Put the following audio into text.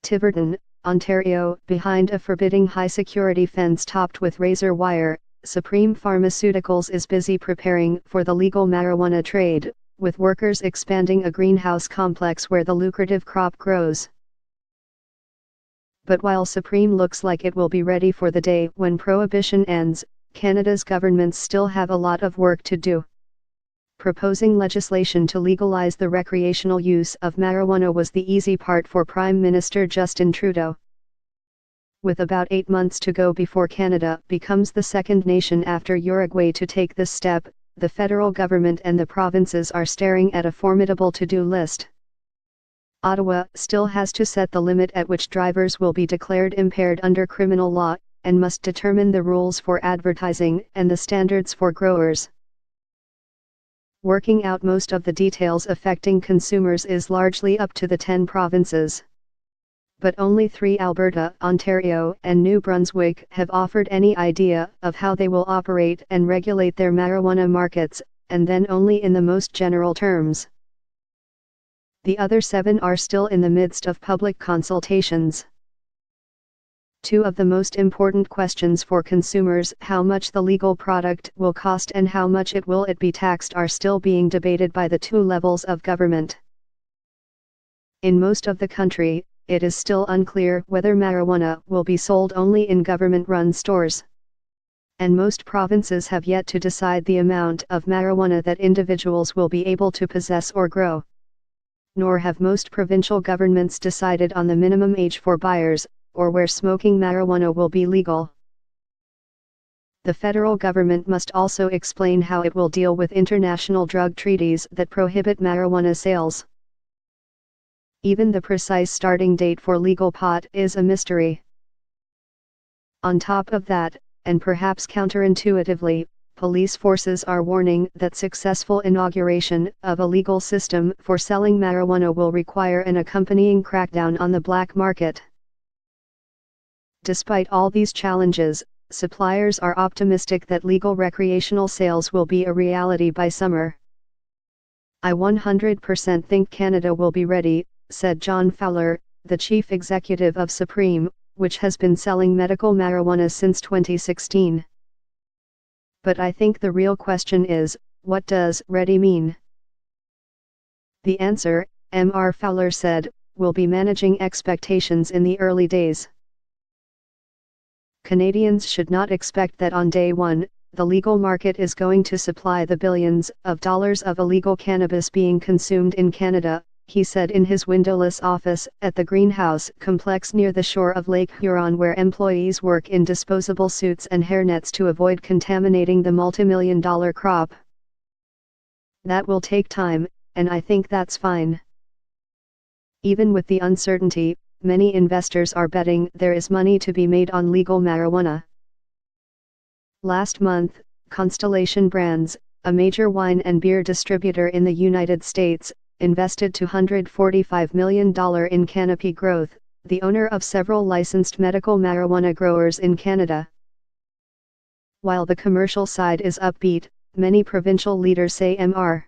Tiverton, Ontario, behind a forbidding high-security fence topped with razor wire, Supreme Pharmaceuticals is busy preparing for the legal marijuana trade, with workers expanding a greenhouse complex where the lucrative crop grows. But while Supreme looks like it will be ready for the day when prohibition ends, Canada's governments still have a lot of work to do. Proposing legislation to legalize the recreational use of marijuana was the easy part for Prime Minister Justin Trudeau. With about 8 months to go before Canada becomes the second nation after Uruguay to take this step, the federal government and the provinces are staring at a formidable to-do list. Ottawa still has to set the limit at which drivers will be declared impaired under criminal law, and must determine the rules for advertising and the standards for growers. Working out most of the details affecting consumers is largely up to the 10 provinces. But only 3, Alberta, Ontario, and New Brunswick, have offered any idea of how they will operate and regulate their marijuana markets, and then only in the most general terms. The other 7 are still in the midst of public consultations. 2 of the most important questions for consumers, how much the legal product will cost and how much it will be taxed, are still being debated by the 2 levels of government. In most of the country, it is still unclear whether marijuana will be sold only in government-run stores. And most provinces have yet to decide the amount of marijuana that individuals will be able to possess or grow. Nor have most provincial governments decided on the minimum age for buyers, or where smoking marijuana will be legal. The federal government must also explain how it will deal with international drug treaties that prohibit marijuana sales. Even the precise starting date for legal pot is a mystery. On top of that, and perhaps counterintuitively, police forces are warning that successful inauguration of a legal system for selling marijuana will require an accompanying crackdown on the black market. Despite all these challenges, suppliers are optimistic that legal recreational sales will be a reality by summer. "I 100% think Canada will be ready," said John Fowler, the chief executive of Supreme, which has been selling medical marijuana since 2016. "But I think the real question is, what does ready mean?" The answer, Mr. Fowler said, will be managing expectations in the early days. Canadians should not expect that on day one, the legal market is going to supply the billions of dollars of illegal cannabis being consumed in Canada, he said in his windowless office at the greenhouse complex near the shore of Lake Huron, where employees work in disposable suits and hairnets to avoid contaminating the multimillion-dollar crop. "That will take time, and I think that's fine." Even with the uncertainty, many investors are betting there is money to be made on legal marijuana. Last month, Constellation Brands, a major wine and beer distributor in the United States, invested $245 million in Canopy Growth, the owner of several licensed medical marijuana growers in Canada. While the commercial side is upbeat, many provincial leaders say Mr.